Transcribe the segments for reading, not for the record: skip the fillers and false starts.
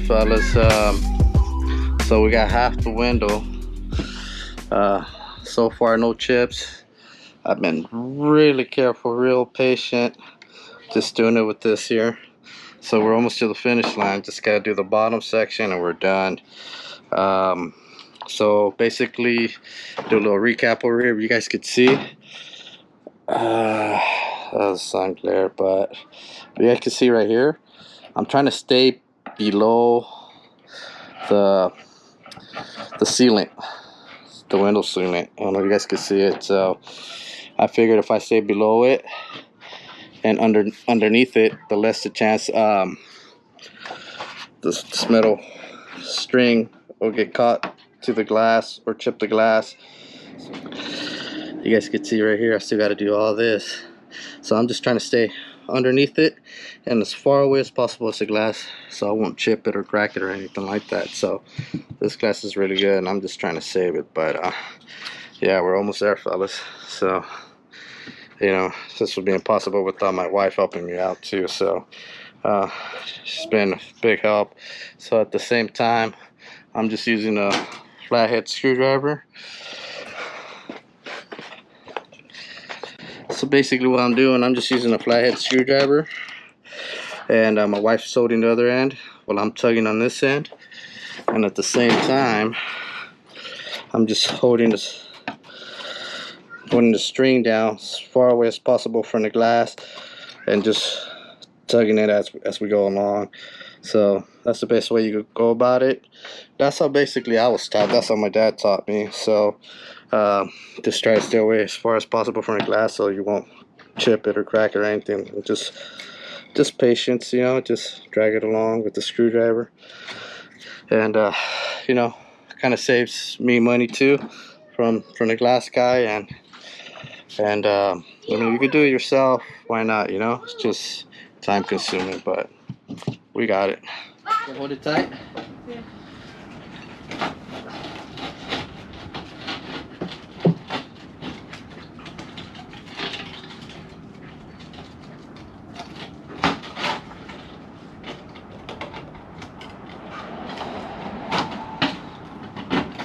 fellas. So we got half the window. So far no chips. I've been really careful, real patient, just doing it with this here. So we're almost to the finish line. Just gotta do the bottom section and we're done. So basically, do a little recap over here. You guys could see. That was sun glare, but you guys can see right here. I'm trying to stay below the ceiling, the window ceiling. I don't know if you guys can see it. So I figured if I stay below it and underneath it, the less the chance this metal string will get caught to the glass or chip the glass. You guys can see right here, I still got to do all this. So I'm just trying to stay underneath it and as far away as possible as the glass, so I won't chip it or crack it or anything like that. So this glass is really good and I'm just trying to save it. But yeah, we're almost there, fellas. So you know, this would be impossible without my wife helping me out too. So she's been a big help. So at the same time, I'm just using a flathead screwdriver. So basically what I'm doing, I'm just using a flathead screwdriver, and my wife's holding the other end while I'm tugging on this end, and at the same time I'm just holding the string down as far away as possible from the glass and just tugging it as we go along. So that's the best way you could go about it. That's how basically I was taught. That's how my dad taught me. So just try to stay away as far as possible from the glass so you won't chip it or crack it or anything. Just patience, you know, just drag it along with the screwdriver. And you know, kind of saves me money too from the glass guy. And I mean, you could do it yourself, why not, you know? It's just time consuming, but we got it. So hold it tight. Yeah.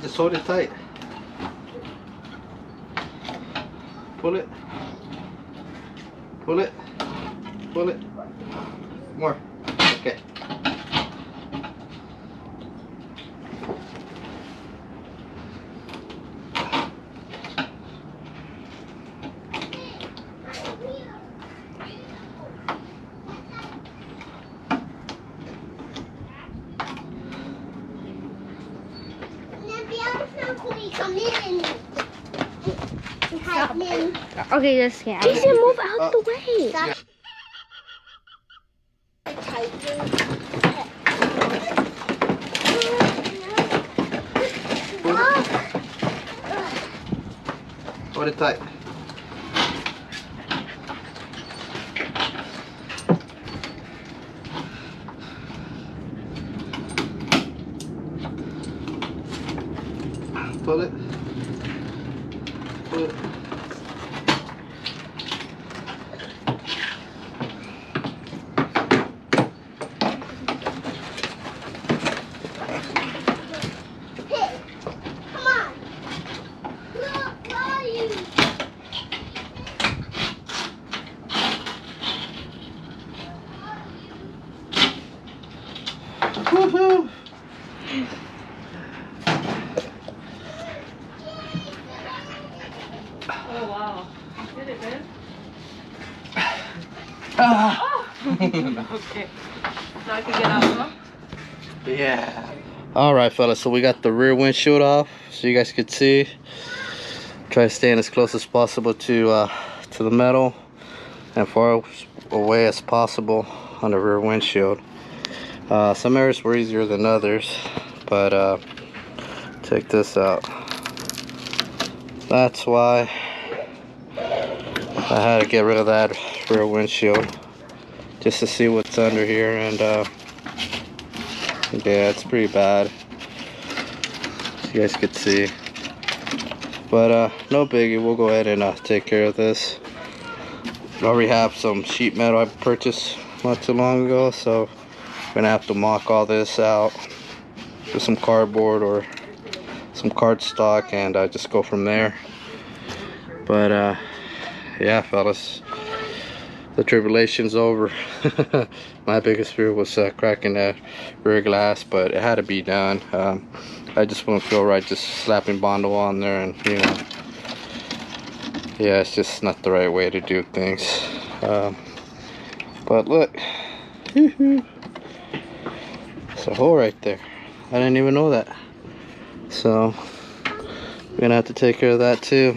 Just hold it tight. Pull it. Pull it. Pull it. More. Okay. Okay, let's get out. Jason, move out the way. Yeah. Hold it tight. Pull it. Pull it. Woohoo! Oh wow. You did it, man. Okay. Now I can get out, huh? Yeah. Alright, fellas, so we got the rear windshield off, so you guys could see. Try to stay in as close as possible to the metal and far away as possible on the rear windshield. Some areas were easier than others, but check this out. That's why I had to get rid of that rear windshield, just to see what's under here. And yeah, it's pretty bad, as you guys could see. But no biggie, we'll go ahead and take care of this. I already have some sheet metal I purchased not too long ago, so Gonna have to mock all this out with some cardboard or some cardstock and just go from there. But yeah, fellas, the tribulation's over. My biggest fear was cracking that rear glass, but it had to be done. I just wouldn't feel right just slapping Bondo on there, and you know, yeah, it's just not the right way to do things. But look, it's a hole right there. I didn't even know that. So we're gonna have to take care of that too.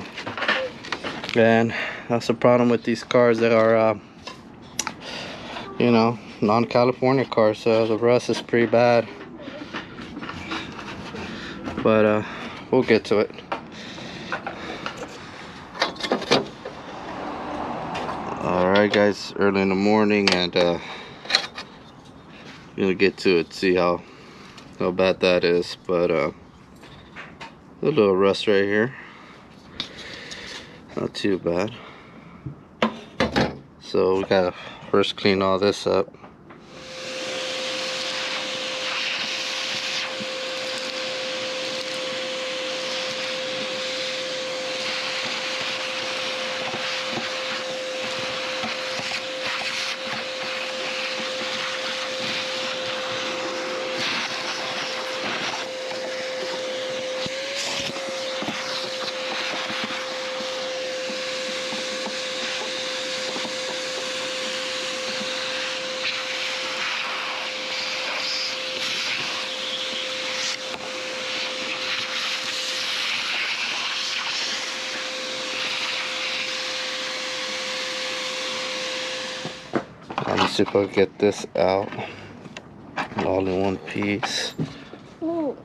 And that's the problem with these cars that are you know, non-California cars. So the rust is pretty bad, but we'll get to it. Alright guys, early in the morning, and gonna get to it, see how bad that is. But a little rust right here, not too bad. So we gotta first clean all this up. Let me see if I can get this out all in one piece. Ooh.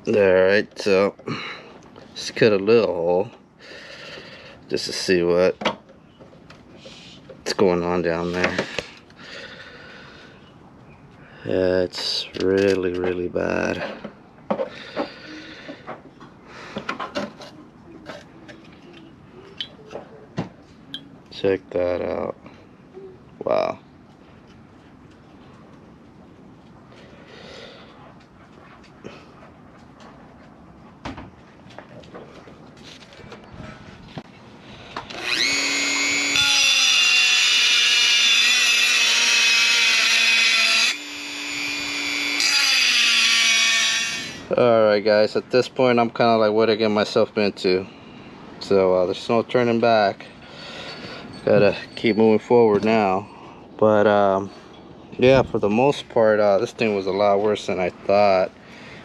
Alright, so just cut a little hole just to see what's going on down there. Yeah, it's really bad. Check that out. Wow. Alright guys, at this point I'm kind of like, what I get myself into. So there's no turning back. Gotta keep moving forward now. But yeah, for the most part this thing was a lot worse than I thought.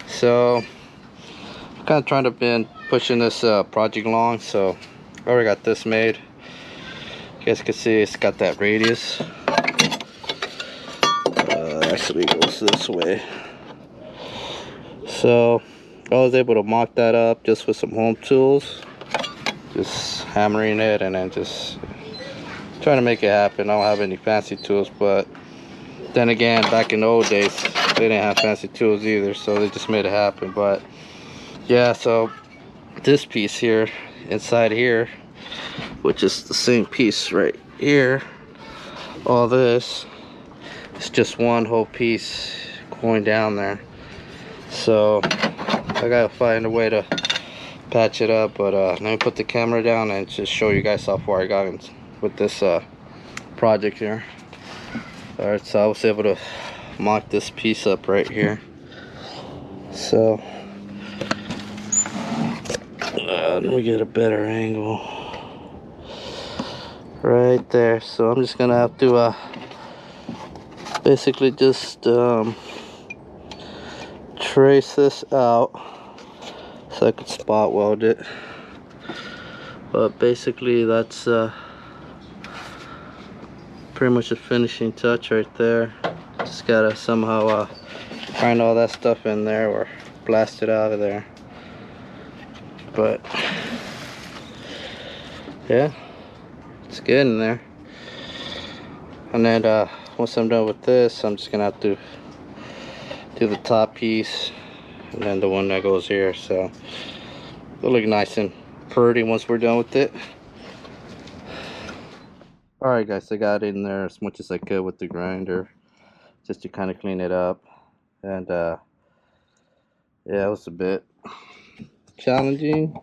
So I'm kind of trying to been pushing this project along. So I already got this made. You guys can see it's got that radius. Actually it goes this way. So I was able to mock that up just with some home tools, just hammering it and then just trying to make it happen. I don't have any fancy tools, but then again, back in the old days they didn't have fancy tools either, so they just made it happen. But yeah, so this piece here inside here, which is the same piece right here, all this, it's just one whole piece going down there. So I gotta find a way to patch it up. But let me put the camera down and just show you guys how far I got with this project here. Alright, so I was able to mock this piece up right here. So let me get a better angle right there. So I'm just gonna have to basically just trace this out so I could spot weld it. But basically that's pretty much a finishing touch right there. Just gotta somehow find all that stuff in there or blast it out of there. But yeah, it's good in there. And then once I'm done with this, I'm just gonna have to do the top piece and then the one that goes here. So it'll look nice and pretty once we're done with it. Alright guys, I got in there as much as I could with the grinder just to kind of clean it up. And yeah, it was a bit challenging,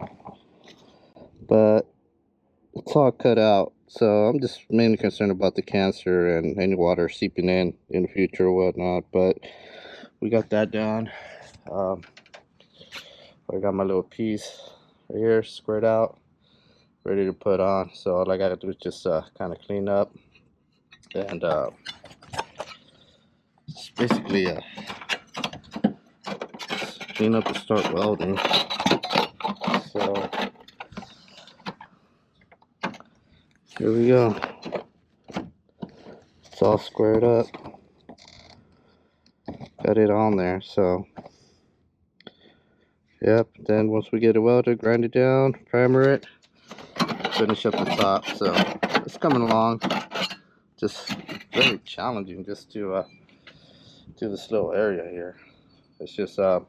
but it's all cut out. So I'm just mainly concerned about the cancer and any water seeping in the future or whatnot. But we got that done. I got my little piece right here squared out, ready to put on. So all I gotta do is just kind of clean up and just basically clean up and start welding. So here we go. It's all squared up. Got it on there. So yep. Then once we get it welded, grind it down, primer it, finish up the top. So it's coming along. Just very challenging just to do this little area here. It's just I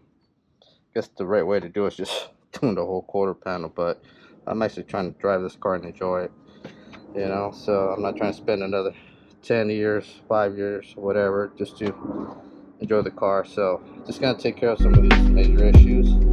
guess the right way to do it is just doing the whole quarter panel, but I'm actually trying to drive this car and enjoy it, you know. So I'm not trying to spend another 10 years, 5 years, whatever, just to enjoy the car. So just gonna take care of some of these major issues.